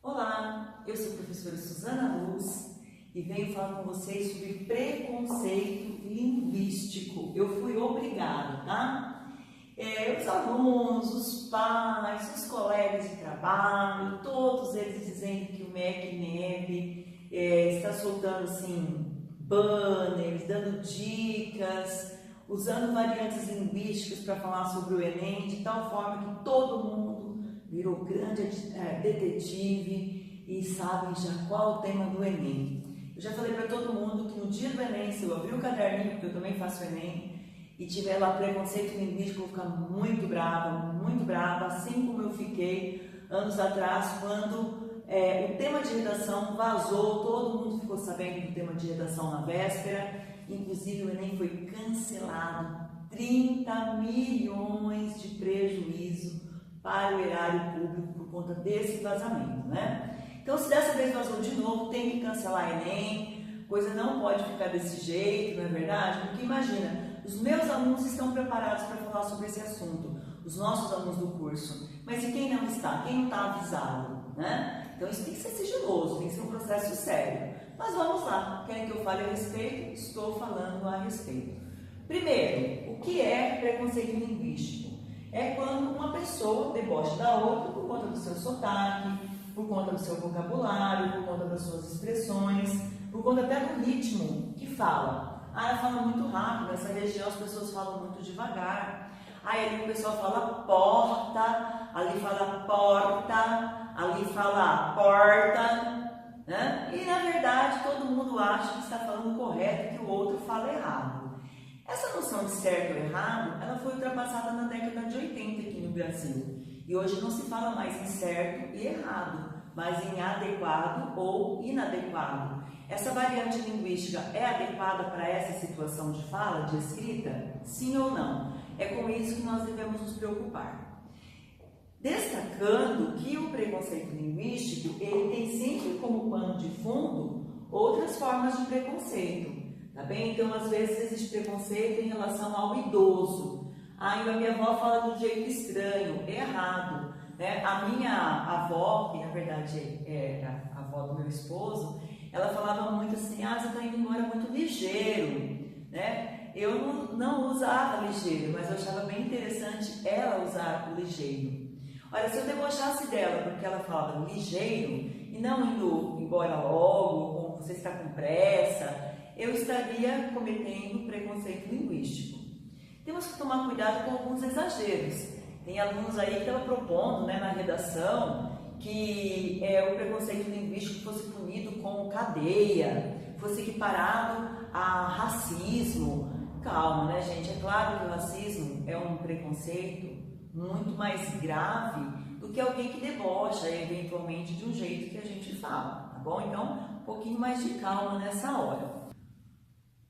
Olá, eu sou a professora Suzana Luz e venho falar com vocês sobre preconceito linguístico. Eu fui obrigada, tá? Os alunos, os pais, os colegas de trabalho, todos eles dizendo que o MEC está soltando assim, banners, dando dicas, usando variantes linguísticas para falar sobre o Enem, de tal forma que todo mundo virou grande detetive e sabe já qual o tema do Enem. Eu já falei para todo mundo que no dia do Enem, se eu abrir o caderninho, porque eu também faço Enem, e tiver lá preconceito linguístico, eu vou ficar muito brava, assim como eu fiquei anos atrás, quando o tema de redação vazou, todo mundo ficou sabendo do tema de redação na véspera, inclusive o Enem foi cancelado, 30 milhões de prejuízo para o erário público por conta desse vazamento, né? Então, se dessa vez vazou de novo, tem que cancelar a Enem, coisa não pode ficar desse jeito, não é verdade? Porque imagina, os meus alunos estão preparados para falar sobre esse assunto, os nossos alunos do curso, mas e quem não está? Quem não está avisado, né? Então, isso tem que ser sigiloso, tem que ser um processo sério. Mas vamos lá, querem que eu fale a respeito? Estou falando a respeito. Primeiro, o que é preconceito linguístico? É quando uma pessoa debocha da outra por conta do seu sotaque, por conta do seu vocabulário, por conta das suas expressões, por conta até do ritmo que fala. Ela fala muito rápido, nessa região as pessoas falam muito devagar. Aí ali o pessoal fala porta, ali fala porta, ali fala porta, né? E na verdade todo mundo acha que está falando correto, que o outro fala errado. Essa noção de certo ou errado, ela foi ultrapassada na década de 80 aqui no Brasil. E hoje não se fala mais em certo e errado, mas em adequado ou inadequado. Essa variante linguística é adequada para essa situação de fala, de escrita? Sim ou não? É com isso que nós devemos nos preocupar. Destacando que o preconceito linguístico, ele tem sempre como pano de fundo outras formas de preconceito. Tá bem? Então, às vezes, existe preconceito em relação ao idoso. A minha avó fala de um jeito estranho, errado. Né? A minha avó, que na verdade era a avó do meu esposo, ela falava muito assim, você está indo embora muito ligeiro. Né? Eu não usava ligeiro, mas eu achava bem interessante ela usar o ligeiro. Olha, se eu debochasse dela porque ela falava ligeiro, e não indo embora logo, ou você está com pressa, eu estaria cometendo preconceito linguístico. Temos que tomar cuidado com alguns exageros. Tem alunos aí que estavam propondo, né, na redação, que o preconceito linguístico fosse punido com cadeia, fosse equiparado a racismo. Calma, né, gente? É claro que o racismo é um preconceito muito mais grave do que alguém que debocha, eventualmente, de um jeito que a gente fala, tá bom? Então, um pouquinho mais de calma nessa hora.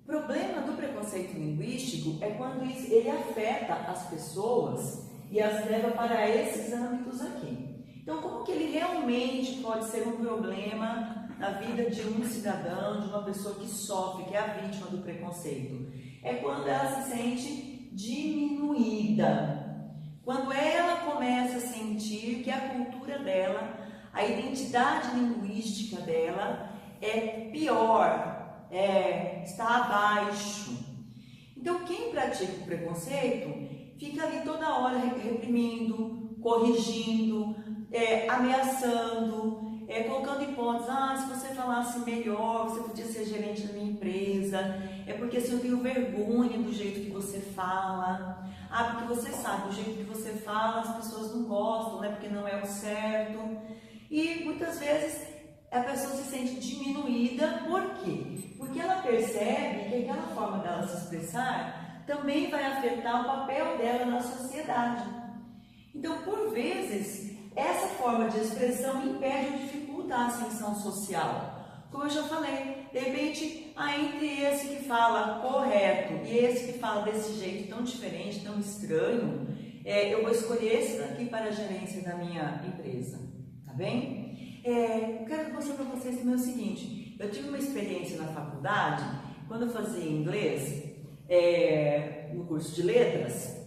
O problema do preconceito linguístico é quando ele afeta as pessoas e as leva para esses âmbitos aqui. Então, como que ele realmente pode ser um problema na vida de um cidadão, de uma pessoa que sofre, que é a vítima do preconceito? É quando ela se sente diminuída. Quando ela começa a sentir que a cultura dela, a identidade linguística dela é pior, está abaixo. Então, quem pratica o preconceito fica ali toda hora reprimindo, corrigindo, ameaçando, colocando hipóteses. Se você falasse melhor, você podia ser gerente da minha empresa. É porque assim, eu tenho vergonha do jeito que você fala. Porque você sabe, do jeito que você fala, as pessoas não gostam, né? Porque não é o certo. E muitas vezes a pessoa se sente diminuída. Por quê? Porque ela percebe que aquela forma dela se expressar também vai afetar o papel dela na sociedade. Então, por vezes, essa forma de expressão impede ou dificulta a ascensão social. Como eu já falei, de repente, entre esse que fala correto e esse que fala desse jeito tão diferente, tão estranho, eu vou escolher esse daqui para a gerência da minha empresa, tá bem? Eu quero mostrar para vocês também o seguinte, eu tive uma experiência na faculdade, quando eu fazia inglês, no curso de letras,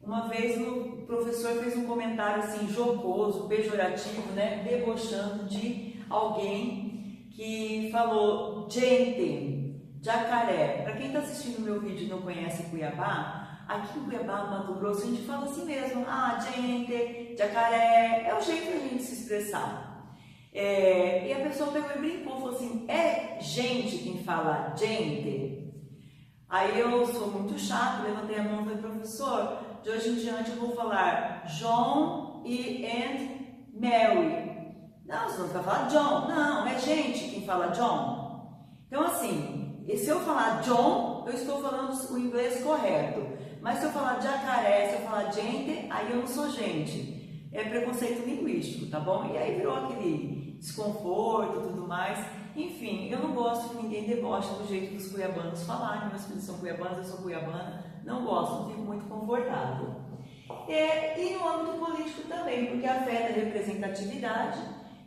uma vez o professor fez um comentário assim, jocoso, pejorativo, né? Debochando de alguém que falou gente, jacaré. Para quem está assistindo o meu vídeo e não conhece Cuiabá, aqui em Cuiabá, no Mato Grosso, a gente fala assim mesmo, gente, jacaré, é o jeito da gente se expressar. E a pessoa pegou e brincou, falou assim, é gente quem fala gente? Aí eu sou muito chato, levantei a mão e falei, professor, de hoje em diante eu vou falar John and Mary. Não, você não vai falar John, não, é gente quem fala John. Então assim, se eu falar John, eu estou falando o inglês correto. Mas se eu falar jacaré, se eu falar gente, aí eu não sou gente. É preconceito linguístico, tá bom? E aí virou aquele desconforto e tudo mais. Enfim, eu não gosto que ninguém deboche do jeito dos cuiabanos falarem. Meus filhos são cuiabanos, eu sou cuiabana. Não gosto, não fico muito confortável. E no âmbito político também, porque afeta a representatividade.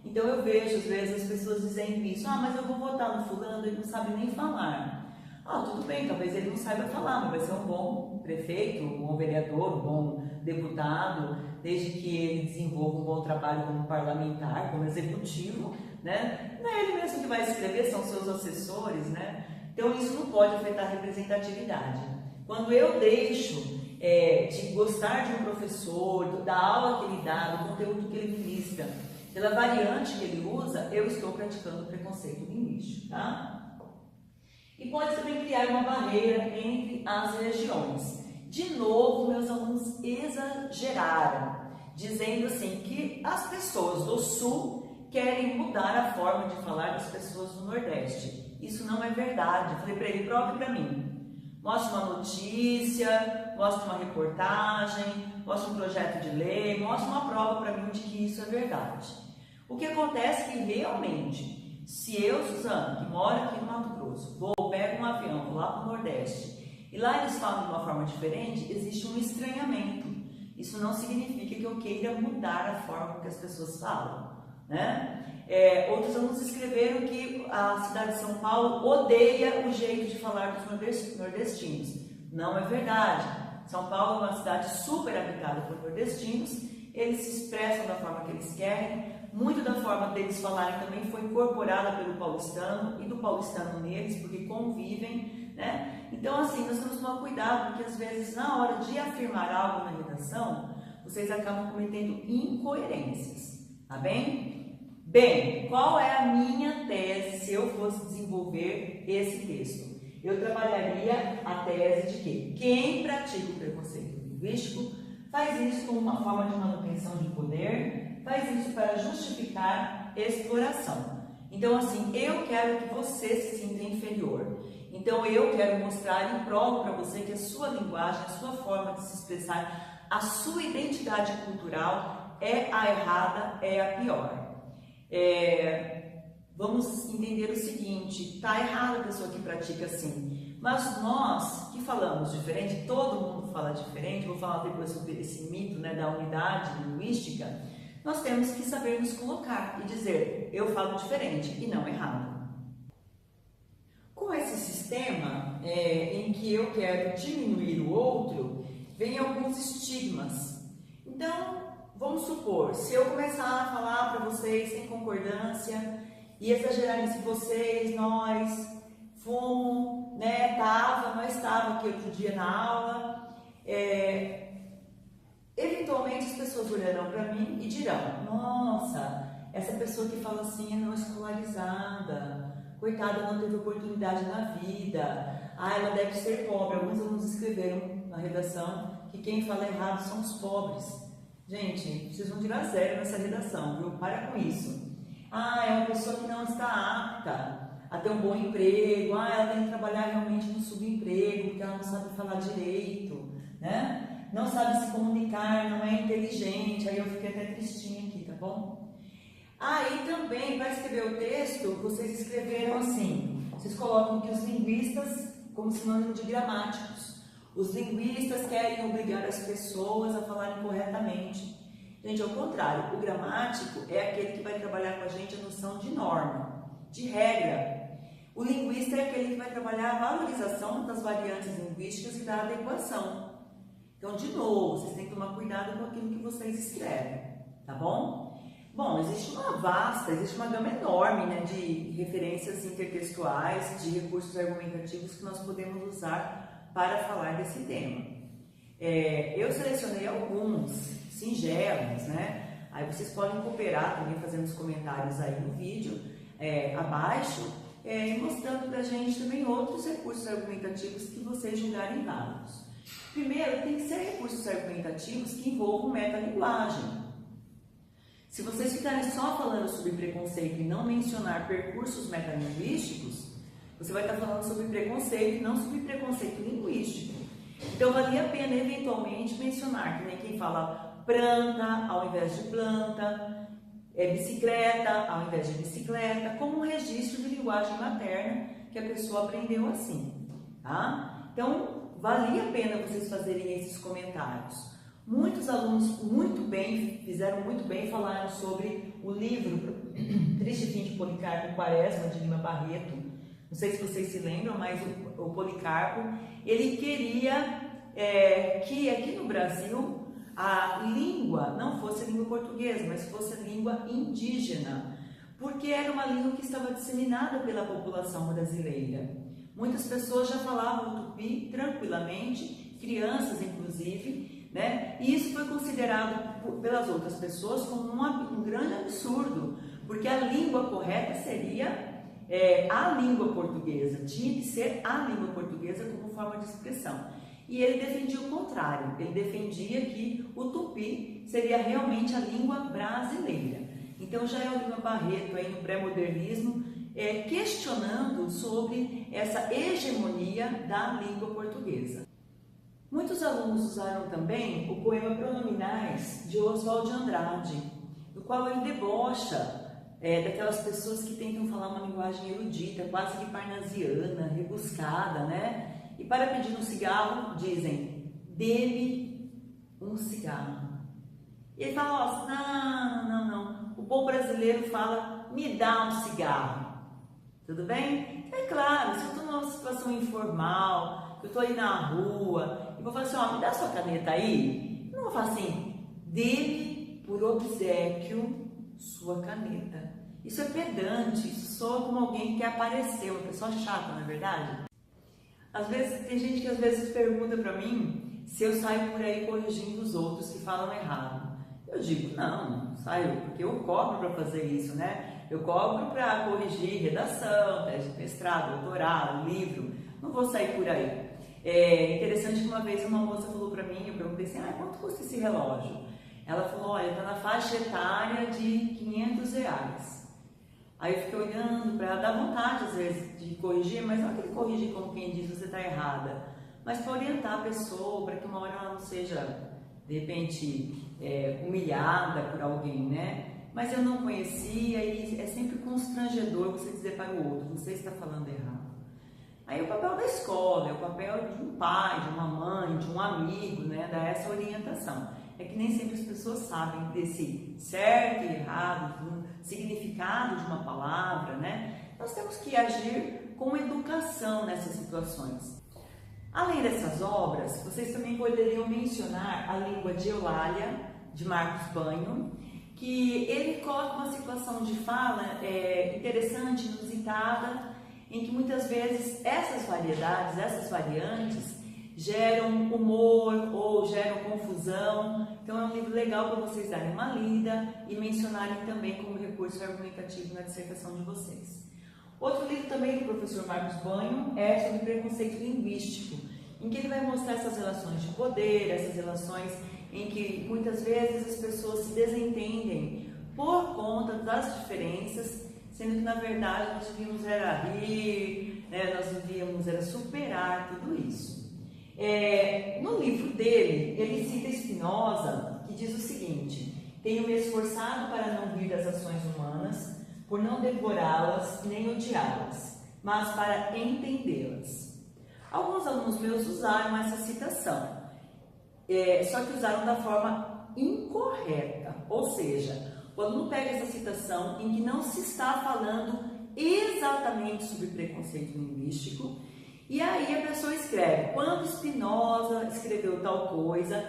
Então eu vejo às vezes as pessoas dizendo isso, mas eu vou votar no fulano, ele não sabe nem falar. Tudo bem, talvez ele não saiba falar, mas vai ser um bom prefeito, um bom vereador, um bom deputado, desde que ele desenvolva um bom trabalho como parlamentar, como executivo, né? Não é ele mesmo que vai escrever, são seus assessores, né? Então isso não pode afetar a representatividade. Quando eu deixo de gostar de um professor, da aula que ele dá, do conteúdo que ele ministra, pela variante que ele usa, eu estou praticando preconceito linguístico, tá? E pode também criar uma barreira entre as regiões. De novo, meus alunos exageraram, dizendo assim que as pessoas do Sul querem mudar a forma de falar das pessoas do Nordeste. Isso não é verdade. Eu falei para ele, prove para mim. Mostre uma notícia, mostre uma reportagem, mostre um projeto de lei, mostre uma prova para mim de que isso é verdade. O que acontece é que realmente, se eu, Suzana, que moro aqui no Mato Grosso, pego um avião, vou lá para o Nordeste, e lá eles falam de uma forma diferente, existe um estranhamento. Isso não significa que eu queira mudar a forma que as pessoas falam, né? Outros alunos escreveram que a cidade de São Paulo odeia o jeito de falar dos nordestinos. Não é verdade. São Paulo é uma cidade super habitada por nordestinos, eles se expressam da forma que eles querem. Muito da forma deles falarem também foi incorporada pelo paulistano e do paulistano neles, porque convivem, né? Então, assim, nós temos que tomar cuidado, porque às vezes, na hora de afirmar algo na redação, vocês acabam cometendo incoerências, tá bem? Bem, qual é a minha tese se eu fosse desenvolver esse texto? Eu trabalharia a tese de que quem pratica o preconceito linguístico faz isso como uma forma de manutenção de poder, faz isso para justificar exploração. Então, assim, eu quero que você se sinta inferior. Então, eu quero mostrar e provo para você que a sua linguagem, a sua forma de se expressar, a sua identidade cultural é a errada, é a pior. Vamos entender o seguinte, tá errado a pessoa que pratica assim, mas nós que falamos diferente, todo mundo fala diferente, vou falar depois sobre esse mito, né, da unidade linguística, nós temos que saber nos colocar e dizer, eu falo diferente e não errado. Com esse sistema em que eu quero diminuir o outro, vem alguns estigmas. Então, vamos supor, se eu começar a falar para vocês sem concordância e exagerar nisso, vocês, nós, fumo, né, nós estava aqui outro dia na aula, eventualmente as pessoas olharão para mim e dirão, nossa, essa pessoa que fala assim é não escolarizada, coitada, não teve oportunidade na vida, ela deve ser pobre. Alguns alunos escreveram na redação que quem fala errado são os pobres. Gente, vocês vão tirar zero nessa redação, viu? Para com isso. É uma pessoa que não está apta a ter um bom emprego, ela tem que trabalhar realmente no subemprego, porque ela não sabe falar direito, né? Não sabe se comunicar, não é inteligente, aí eu fiquei até tristinha aqui, tá bom? E também, para escrever o texto, vocês escreveram assim, vocês colocam que os linguistas, como sinônimo de gramáticos, os linguistas querem obrigar as pessoas a falarem corretamente. Gente, ao contrário, o gramático é aquele que vai trabalhar com a gente a noção de norma, de regra. O linguista é aquele que vai trabalhar a valorização das variantes linguísticas e da adequação. Então, de novo, vocês têm que tomar cuidado com aquilo que vocês escrevem, tá bom? Bom, existe uma gama enorme, né, de referências intertextuais, de recursos argumentativos que nós podemos usar para falar desse tema. Eu selecionei alguns singelos, né? Aí vocês podem cooperar também fazendo os comentários aí no vídeo abaixo, mostrando para a gente também outros recursos argumentativos que vocês julgarem válidos. Primeiro, tem que ser recursos argumentativos que envolvam metalinguagem. Se vocês ficarem só falando sobre preconceito e não mencionar percursos metalinguísticos, você vai estar falando sobre preconceito e não sobre preconceito linguístico. Então, valia a pena, eventualmente, mencionar, que nem quem fala planta ao invés de planta, bicicleta ao invés de bicicleta, como um registro de linguagem materna que a pessoa aprendeu assim, tá? Então, valia a pena vocês fazerem esses comentários. Muitos alunos fizeram muito bem, falaram sobre o livro Triste Fim de Policarpo Quaresma, de Lima Barreto. Não sei se vocês se lembram, mas o Policarpo, ele queria que aqui no Brasil a língua não fosse a língua portuguesa, mas fosse a língua indígena, porque era uma língua que estava disseminada pela população brasileira. Muitas pessoas já falavam o tupi tranquilamente, crianças inclusive, né? E isso foi considerado pelas outras pessoas como um grande absurdo, porque a língua correta seria a língua portuguesa, tinha que ser a língua portuguesa como forma de expressão. E ele defendia o contrário, ele defendia que o tupi seria realmente a língua brasileira. Então já é o Lima Barreto aí no pré-modernismo, questionando sobre essa hegemonia da língua portuguesa. Muitos alunos usaram também o poema Pronominais de Oswald de Andrade, no qual ele debocha daquelas pessoas que tentam falar uma linguagem erudita, quase que parnasiana, rebuscada, né? E para pedir um cigarro, dizem, dê-me um cigarro. E ele fala, não. O bom brasileiro fala, me dá um cigarro. Tudo bem? É claro, se eu estou numa situação informal, que eu estou aí na rua, e vou falar assim, me dá sua caneta aí. Eu não vou falar assim, dê-me por obséquio sua caneta. Isso é pedante, isso soa como alguém que quer aparecer, uma pessoa chata, não é verdade? Às vezes, tem gente que às vezes pergunta para mim se eu saio por aí corrigindo os outros que falam errado. Eu digo, não saio, porque eu cobro para fazer isso, né? Eu cobro para corrigir redação, tese de mestrado, doutorado, livro, não vou sair por aí. É interessante que uma vez uma moça falou para mim, eu perguntei assim, quanto custa esse relógio? Ela falou, olha, está na faixa etária de R$500. Aí eu fiquei olhando para ela, dá vontade às vezes de corrigir, mas não é que ele corrige como quem diz você está errada, mas para orientar a pessoa, para que uma hora ela não seja, de repente, humilhada por alguém, né? Mas eu não conhecia e é sempre constrangedor você dizer para o outro, você está falando errado. Aí o papel da escola, é o papel de um pai, de uma mãe, de um amigo, né? Dar essa orientação. É que nem sempre as pessoas sabem desse certo e errado, do significado de uma palavra, né? Nós temos que agir com educação nessas situações. Além dessas obras, vocês também poderiam mencionar a língua de Eulália, de Marcos Banho, que ele coloca uma situação de fala interessante, inusitada, em que muitas vezes essas variedades, essas variantes, geram humor ou geram confusão. Então é um livro legal para vocês darem uma lida e mencionarem também como recurso argumentativo na dissertação de vocês. Outro livro também do professor Marcos Banho é sobre preconceito linguístico, em que ele vai mostrar essas relações de poder, essas relações em que muitas vezes as pessoas se desentendem por conta das diferenças, sendo que na verdade nós devíamos era rir, nós devíamos era superar tudo isso. No livro dele, ele cita Spinoza, que diz o seguinte: tenho me esforçado para não rir das ações humanas, por não devorá-las nem odiá-las, mas para entendê-las. Alguns alunos meus usaram essa citação, só que usaram da forma incorreta, ou seja, o aluno pega essa citação em que não se está falando exatamente sobre preconceito linguístico E aí a pessoa escreve, quando Spinoza escreveu tal coisa,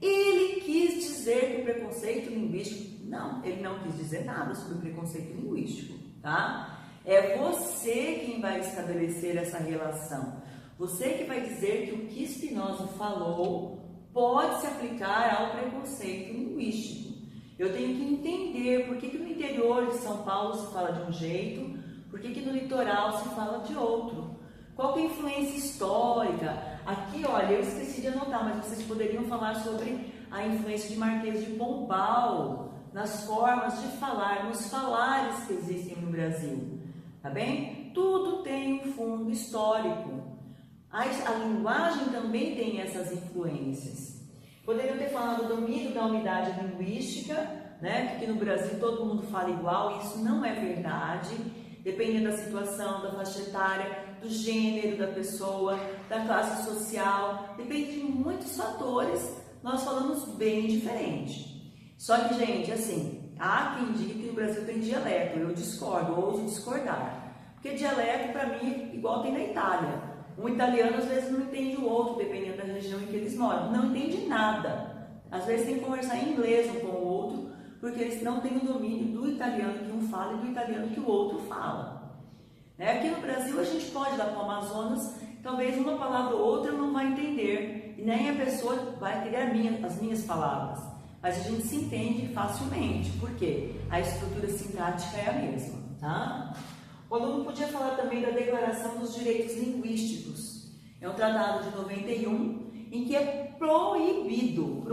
ele quis dizer que o preconceito linguístico... Não, ele não quis dizer nada sobre o preconceito linguístico, tá? É você quem vai estabelecer essa relação. Você que vai dizer que o que Spinoza falou pode se aplicar ao preconceito linguístico. Eu tenho que entender por que no interior de São Paulo se fala de um jeito, por que no litoral se fala de outro. Qual que é a influência histórica? Aqui, olha, eu esqueci de anotar, mas vocês poderiam falar sobre a influência de Marquês de Pombal nas formas de falar, nos falares que existem no Brasil, tá bem? Tudo tem um fundo histórico. A linguagem também tem essas influências. Poderiam ter falado do domínio da unidade linguística, né? Que no Brasil todo mundo fala igual, isso não é verdade. Dependendo da situação, da faixa etária, do gênero da pessoa, da classe social, depende de muitos fatores, nós falamos bem diferente. Só que, gente, assim, há quem diga que no Brasil tem dialeto, eu discordo, ouso discordar. Porque dialeto, para mim, igual tem na Itália. Um italiano, às vezes, não entende o outro, dependendo da região em que eles moram. Não entende nada. Às vezes, tem que conversar em inglês um com o outro, porque eles não têm o domínio do italiano que um fala e do italiano que o outro fala. Aqui no Brasil, a gente pode ir lá para o Amazonas, talvez uma palavra ou outra não vai entender, e nem a pessoa vai entender as minhas palavras. Mas a gente se entende facilmente, porque a estrutura sintática é a mesma, tá? O aluno podia falar também da Declaração dos Direitos Linguísticos. É um tratado de 91, em que é proibido,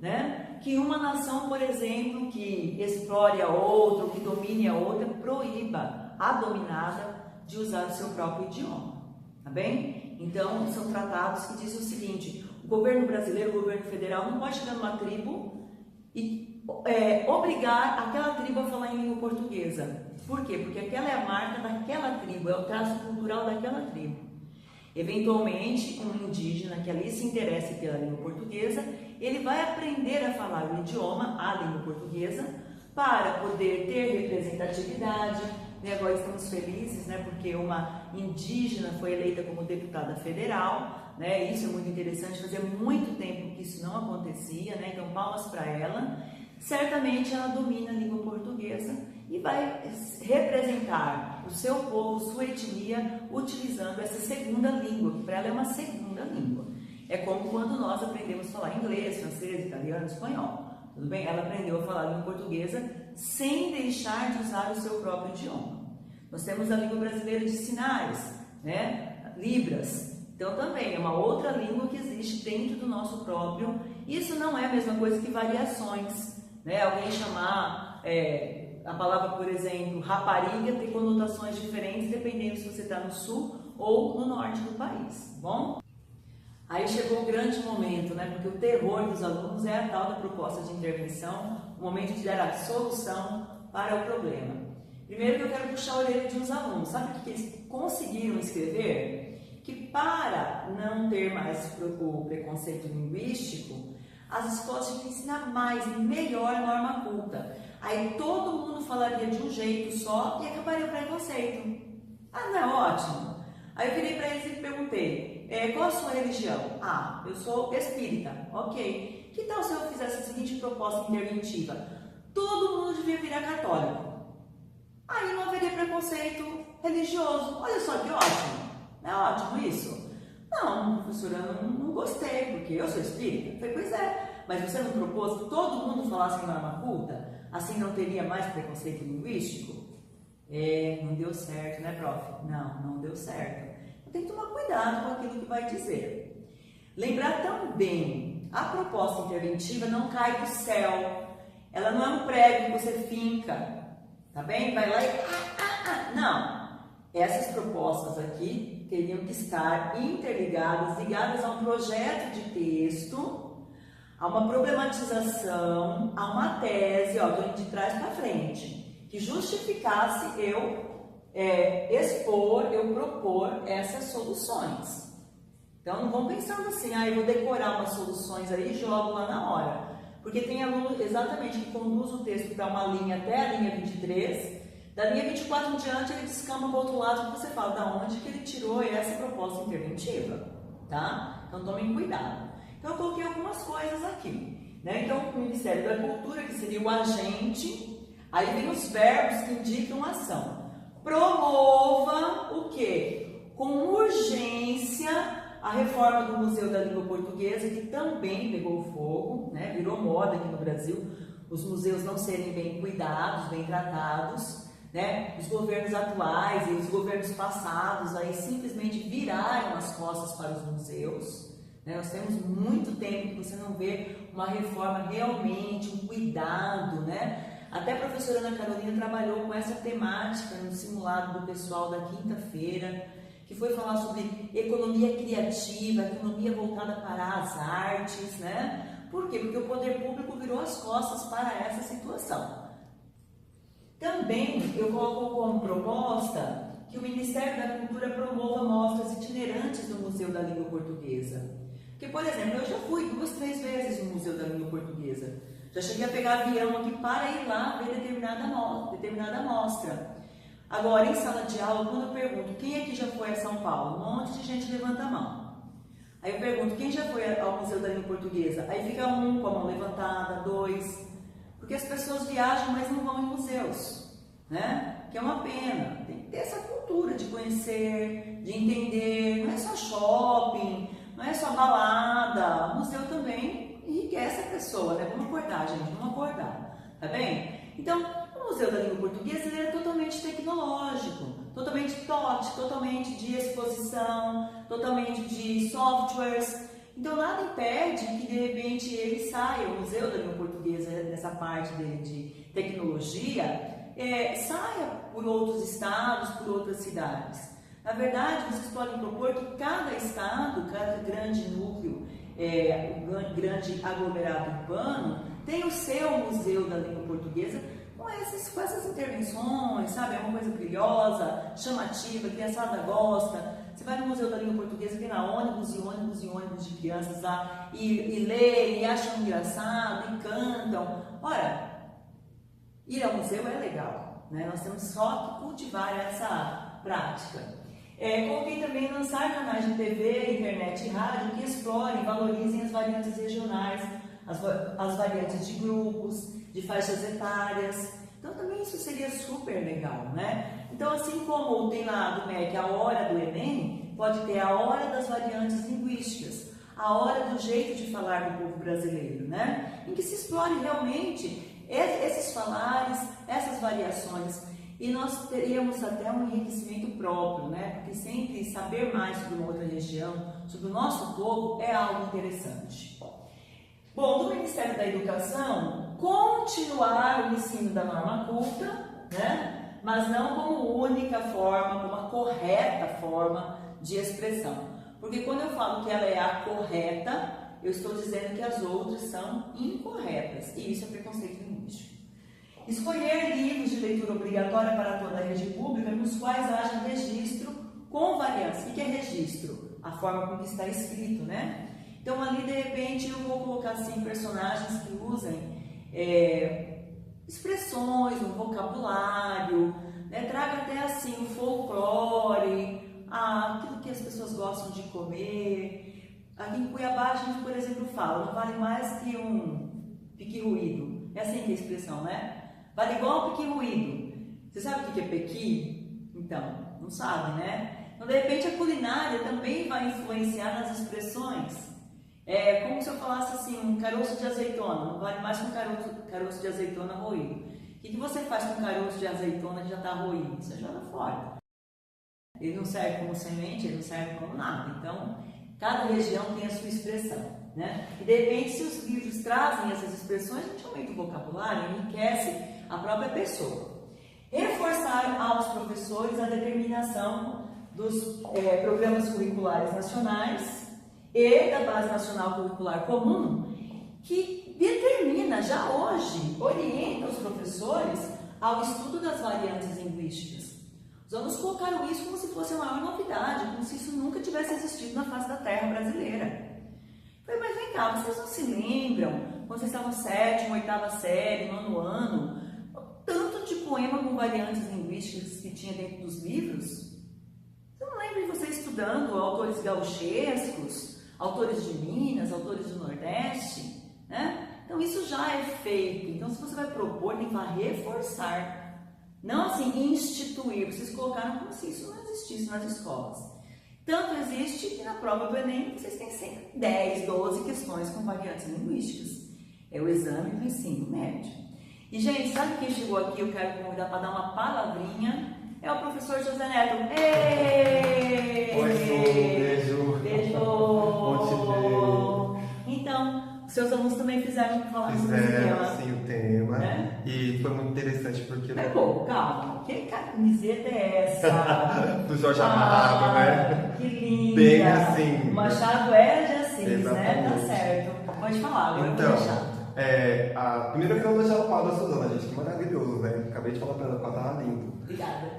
né, que uma nação, por exemplo, que explore a outra, ou que domine a outra, proíba a dominada de usar o seu próprio idioma, tá bem? Então, são tratados que dizem o seguinte: o governo brasileiro, o governo federal, não pode chegar numa tribo e obrigar aquela tribo a falar em língua portuguesa. Por quê? Porque aquela é a marca daquela tribo, é o traço cultural daquela tribo. Eventualmente, um indígena que ali se interesse pela língua portuguesa, ele vai aprender a falar o idioma, a língua portuguesa, para poder ter representatividade. Agora estamos felizes, né, porque uma indígena foi eleita como deputada federal, né, isso é muito interessante, fazia muito tempo que isso não acontecia, né, então palmas para ela. Certamente ela domina a língua portuguesa e vai representar o seu povo, sua etnia, utilizando essa segunda língua, que para ela é uma segunda língua. É como quando nós aprendemos a falar inglês, francês, italiano, espanhol. Tudo bem? Ela aprendeu a falar a língua portuguesa sem deixar de usar o seu próprio idioma. Nós temos a língua brasileira de sinais, né? Libras. Então também é uma outra língua que existe dentro do nosso próprio. Isso não é a mesma coisa que variações, né? Alguém chamar a palavra, por exemplo, rapariga, tem conotações diferentes dependendo se você está no sul ou no norte do país, tá bom? Aí chegou o grande momento, né? Porque o terror dos alunos é a tal da proposta de intervenção, o momento de dar a solução para o problema. Primeiro que eu quero puxar a orelha de uns alunos. Sabe o que eles conseguiram escrever? Que para não ter mais o preconceito linguístico, as escolas tinham que ensinar mais e melhor a norma culta. Aí todo mundo falaria de um jeito só e acabaria o preconceito. Ah, não é ótimo? Aí eu virei para eles e perguntei, qual a sua religião? Ah, eu sou espírita. Ok. Que tal se eu fizesse a seguinte proposta interventiva? Todo mundo devia virar católico. Aí não haveria preconceito religioso. Olha só que ótimo. É ótimo isso? Não, professora, eu não gostei, porque eu sou espírita. Eu falei, pois é, mas você não propôs que todo mundo falasse em norma culta? Assim não teria mais preconceito linguístico? Não deu certo, né, prof? Não deu certo. Tem que tomar cuidado com aquilo que vai dizer. Lembrar também, a proposta interventiva não cai do céu. Ela não é um prego que você finca, tá bem? Vai lá e... Não. Essas propostas aqui teriam que estar interligadas, ligadas a um projeto de texto, a uma problematização, a uma tese, ó, de trás para frente, que justificasse eu eu propor essas soluções. Então não vão pensando assim, eu vou decorar umas soluções aí e jogo lá na hora. Porque tem aluno exatamente que conduz o texto para uma linha até a linha 23, Da linha 24 em diante, ele descamba para o outro lado que você fala da onde que ele tirou essa proposta interventiva, tá? Então, tomem cuidado. Então, eu coloquei algumas coisas aqui, né? Então, o Ministério da Cultura, que seria o agente, aí vem os verbos que indicam ação. Promova o quê? Com urgência, a reforma do Museu da Língua Portuguesa, que também pegou fogo, né? Virou moda aqui no Brasil, os museus não serem bem cuidados, bem tratados, né? Os governos atuais e os governos passados aí simplesmente viraram as costas para os museus, né? Nós temos muito tempo que você não vê uma reforma realmente, um cuidado, né? Até a professora Ana Carolina trabalhou com essa temática no simulado do pessoal da quinta-feira, que foi falar sobre economia criativa, economia voltada para as artes, né? Por quê? Porque o poder público virou as costas para essa situação. Também eu coloco como proposta que o Ministério da Cultura promova mostras itinerantes no Museu da Língua Portuguesa. Porque, por exemplo, eu já fui 2, 3 vezes no Museu da Língua Portuguesa. Já cheguei a pegar avião aqui para ir lá ver determinada mostra. Agora, em sala de aula, quando eu pergunto quem aqui já foi a São Paulo, um monte de gente levanta a mão. Aí eu pergunto quem já foi ao Museu da Língua Portuguesa. Aí fica um com a mão levantada, 2... Porque as pessoas viajam, mas não vão em museus, né? Que é uma pena. Tem que ter essa cultura de conhecer, de entender. Não é só shopping, não é só balada. O museu também enriquece a pessoa, né? Vamos acordar, gente, vamos acordar. Tá bem? Então, o Museu da Língua Portuguesa ele é totalmente tecnológico, totalmente touch, totalmente de exposição, totalmente de softwares. Então, nada impede que, de repente, ele saia, o Museu da Língua Portuguesa, nessa parte de tecnologia, saia por outros estados, por outras cidades. Na verdade, vocês podem propor que cada estado, cada grande núcleo, grande aglomerado urbano, tenha o seu Museu da Língua Portuguesa com essas intervenções, sabe? É uma coisa brilhosa, chamativa, a criançada gosta. Você vai no Museu da Língua Portuguesa, tem lá ônibus e ônibus e ônibus de crianças lá, e leem, e acham engraçado, e cantam. Ora, ir ao museu é legal, né? Nós temos só que cultivar essa prática. Coloquei também lançar canais de TV, internet e rádio que explorem e valorizem as variantes regionais, as variantes de grupos, de faixas etárias. Então também isso seria super legal, né? Então, assim como tem lá do MEC a hora do Enem, pode ter a hora das variantes linguísticas, a hora do jeito de falar do povo brasileiro, né? Em que se explore realmente esses falares, essas variações. E nós teríamos até um enriquecimento próprio, né? Porque sempre saber mais sobre uma outra região, sobre o nosso povo, é algo interessante. Bom, do Ministério da Educação, continuar o ensino da norma culta, né? Mas não como única forma, como a correta forma de expressão. Porque quando eu falo que ela é a correta, eu estou dizendo que as outras são incorretas. E isso é preconceito linguístico. Escolher livros de leitura obrigatória para toda a rede pública, nos quais haja registro com variância. O que é registro? A forma como está escrito, né? Então, ali, de repente, eu vou colocar, assim, personagens que usem expressões, um vocabulário, né? Traga até, assim, o folclore, aquilo que as pessoas gostam de comer. Aqui em Cuiabá, a gente, por exemplo, fala, não vale mais que um piqui-ruído. É assim que é a expressão, né? Vale igual um piqui-ruído. Você sabe o que é pequi? Então, não sabe, né? Então, de repente, a culinária também vai influenciar nas expressões. É como se eu falasse assim, um caroço de azeitona, não vale mais que um caroço de azeitona roído. O que você faz com um caroço de azeitona que já está roído? Você joga fora. Ele não serve como semente, ele não serve como nada. Então, cada região tem a sua expressão, né? E de repente, se os livros trazem essas expressões, a gente aumenta o vocabulário, enriquece a própria pessoa. Reforçar aos professores a determinação dos programas curriculares nacionais e da Base Nacional Curricular Comum, que determina, já hoje, orienta os professores ao estudo das variantes linguísticas. Os alunos colocaram isso como se fosse a maior novidade, como se isso nunca tivesse existido na face da terra brasileira. Eu falei, mas vem cá, vocês não se lembram, quando vocês estavam 7ª, 8ª série, 9º ano, o tanto de poema com variantes linguísticas que tinha dentro dos livros? Eu não lembro de você estudando autores gauchescos, autores de Minas, autores do Nordeste, né? Então isso já é feito. Então se você vai propor, tem que reforçar. Não assim, instituir. Vocês colocaram como se isso não existisse nas escolas. Tanto existe que na prova do Enem vocês têm sempre 10, 12 questões com variantes linguísticas. É o exame do ensino médio. E, gente, sabe quem chegou aqui? Eu quero convidar para dar uma palavrinha. É o professor José Neto. Ei! Oi, beijo. Beijo! Bom te ver. Então, seus alunos também fizeram falar sobre esse tema. Sim, o tema. É? E foi muito interessante porque... É pouco, calma. Que camiseta é essa? Do Jorge Amado, né? Que linda! Bem assim. Machado é de Assis, Exatamente. né? Tá certo. Pode falar, agora Então, eu vou deixar. primeiro eu quero elogiar o pau da Suzana, gente, que maravilhoso, né? Acabei de falar pra ela que ela tava lindo. Obrigada.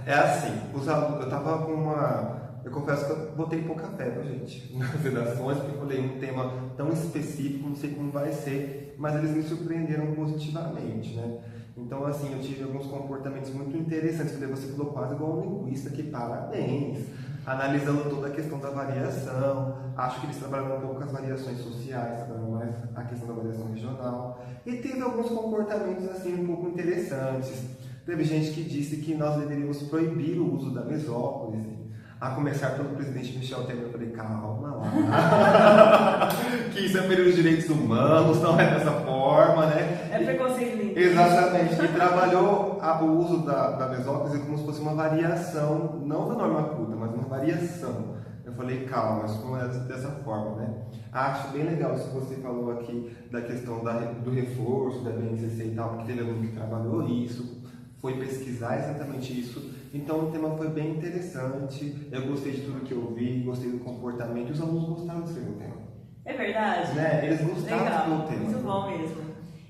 É assim, eu tava com uma... Eu confesso que eu botei pouca fé, viu, gente, nas redações, porque eu falei um tema tão específico, não sei como vai ser, mas eles me surpreenderam positivamente, né? Então, assim, eu tive alguns comportamentos muito interessantes, porque você falou quase igual um linguista, que parabéns! Analisando toda a questão da variação, acho que eles trabalharam um pouco com as variações sociais, trabalharam mais a questão da variação regional, e teve alguns comportamentos, assim, um pouco interessantes. Teve gente que disse que nós deveríamos proibir o uso da mesóclise, a começar pelo presidente Michel Temer. Eu falei, calma lá, que isso é pelos direitos humanos, não é dessa forma, né? É preconceito linguístico. Exatamente, e trabalhou o uso da mesóclise como se fosse uma variação, não da norma culta, mas uma variação. Eu falei, calma, isso não é dessa forma, né? Acho bem legal isso que você falou aqui, da questão do reforço, da BNCC e tal, porque teve aluno que trabalhou isso, foi pesquisar exatamente isso. Então o tema foi bem interessante, eu gostei de tudo que eu vi, gostei do comportamento, e os alunos gostaram de escrever o tema. É verdade? Né? Eles gostaram Legal, do tema. muito bom mesmo.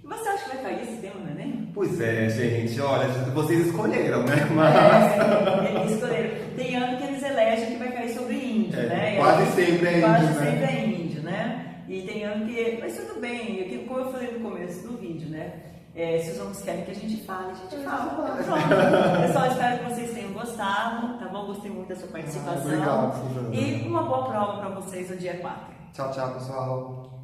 E você acha que vai cair esse tema no Enem? Pois é, gente, olha, vocês escolheram, né? Mas... Eles escolheram. Tem ano que eles elegem que vai cair sobre índio, né? Quase sempre é índio, quase né? sempre é índio, né? E tem ano que... Mas tudo bem, como eu falei no começo do vídeo, né? Se os alunos querem que a gente fale, a gente fala. Pronto. Pessoal, espero que vocês tenham gostado, tá bom? Gostei muito da sua participação. Obrigado, Suzana. E uma boa prova para vocês no dia 4. Tchau, tchau, pessoal.